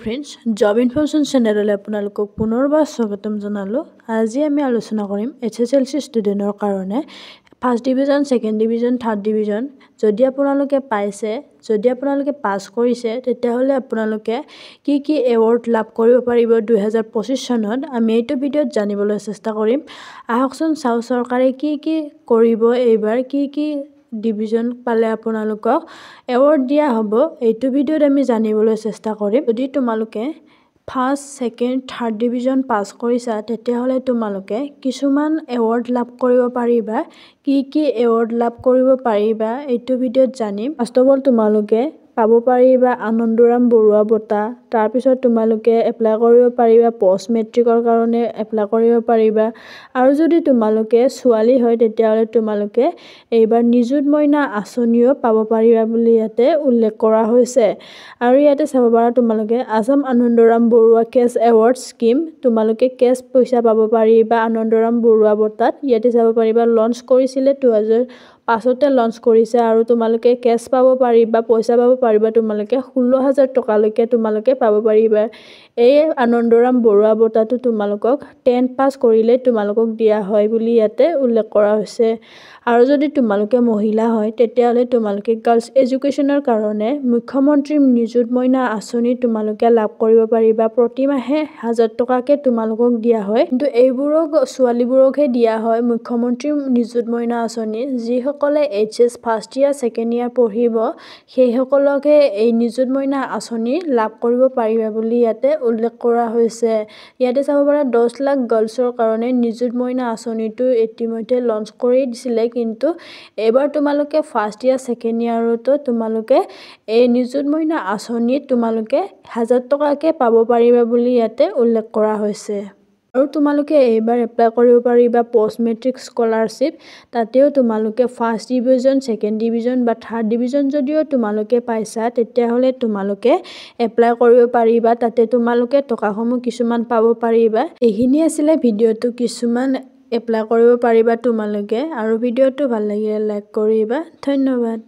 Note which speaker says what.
Speaker 1: Friends, job information চেনেললৈ আপোনালোকক পুনৰবাৰ স্বাগতম জনালোঁ। আজি আমি আলোচনা কৰিম HSLC ষ্টুডেণ্টৰ কাৰণে first division, second division, third division যদি আপোনালোকে পাইছে, যদি আপোনালোকে পাছ কৰিছে, তেতিয়াহ'লে আপোনালোকে কি কি এৱাৰ্ড লাভ কৰিব পাৰিব 2025 চনত আমি এইটো ভিডিঅ'ত জানিবলৈ চেষ্টা কৰিম। আহকচোন চাওঁ চৰকাৰে কি কি কৰিব, এইবাৰ কি ডিভিজন পালে আপোনালোকক এৱাৰ্ড দিয়া হ'ব, এইটো ভিডিঅ'ত আমি জানিবলৈ চেষ্টা কৰিম। যদি তোমালোকে first, second, third division pass কৰিছা, তেতিয়াহ'লে তোমালোকে কিছুমান এৱাৰ্ড লাভ কৰিব পাৰিবা। কি এৱাৰ্ড লাভ কৰিব পাৰিবা এইটো ভিডিঅ'ত জানিম। ফাৰ্ষ্ট অফ অল তোমালোকে পাব পাৰিবা আনন্দৰাম বৰুৱা বঁটা। তাৰপিছত তোমালোকে এপ্লাই কৰিব পাৰিবা পষ্ট মেট্ৰিকৰ কাৰণে এপ্লাই কৰিব পাৰিবা। আৰু যদি তোমালোকে ছোৱালী হয়, তেতিয়াহ'লে তোমালোকে এইবাৰ নিযুত মইনা আঁচনিও পাব পাৰিবা বুলি ইয়াতে উল্লেখ কৰা হৈছে। আৰু ইয়াতে চাব পাৰা তোমালোকে Assam Anandaram Baruah cash award scheme, তোমালোকে কেছ পইচা পাব পাৰিবা আনন্দৰাম বৰুৱা বঁটাত। ইয়াতে চাব পাৰিবা লঞ্চ কৰিছিলে 2005তে লঞ্চ কৰিছে আৰু তোমালোকে কেছ পাব পাৰিবা, পইচা পাব পাৰিবা। তোমালোকে 16,000 টকালৈকে তোমালোকে পাব পাৰিবা। এই আনন্দৰাম বৰুৱা বঁটাটো তোমালোকক 10 পাছ কৰিলে তোমালোকক দিয়া হয় বুলি ইয়াতে উল্লেখ কৰা হৈছে। আৰু যদি তোমালোকে মহিলা হয়, তেতিয়াহ'লে তোমালোকে গাৰ্লছ এডুকেশ্যনৰ কাৰণে মুখ্যমন্ত্ৰী নিযুত মইনা আঁচনি তোমালোকে লাভ কৰিব পাৰিবা। প্ৰতিমাহে 1000 টকাকৈ তোমালোকক দিয়া হয়, কিন্তু এইবোৰক ছোৱালীবোৰকহে দিয়া হয় মুখ্যমন্ত্ৰী নিযুত মইনা আঁচনি। যিসকলে HS first year, second year পঢ়িব, সেইসকলকে এই নিযুত মইনা আঁচনি লাভ কৰিব পাৰিবা বুলি ইয়াতে উল্লেখ কৰা হৈছে। ইয়াতে চাব পাৰা 10 লাখ গাৰ্লছৰ কাৰণে নিযুত মইনা আঁচনিটো ইতিমধ্যে লঞ্চ কৰি দিছিলে, কিন্তু এইবাৰ তোমালোকে ফাৰ্ষ্ট ইয়াৰ, ছেকেণ্ড ইয়াৰতো তোমালোকে এই নিযুত মইনা আঁচনিত তোমালোকে 1000 টকাকৈ পাব পাৰিবা বুলি ইয়াতে উল্লেখ কৰা হৈছে। আৰু তোমালোকে এইবাৰ এপ্লাই কৰিব পাৰিবা পষ্ট মেট্ৰিক স্কলাৰশ্বিপ। তাতেও তোমালোকে ফাৰ্ষ্ট ডিভিজন, ছেকেণ্ড ডিভিজন বা থাৰ্ড ডিভিজন যদিও তোমালোকে পাইছা, তেতিয়াহ'লে তোমালোকে এপ্লাই কৰিব পাৰিবা। তাতে তোমালোকে টকাসমূহ কিছুমান পাব পাৰিবা। এইখিনি আছিলে ভিডিঅ'টো, কিছুমান এপ্লাই কৰিব পাৰিবা তোমালোকে। আৰু ভিডিঅ'টো ভাল লাগিলে লাইক কৰিবা। ধন্যবাদ।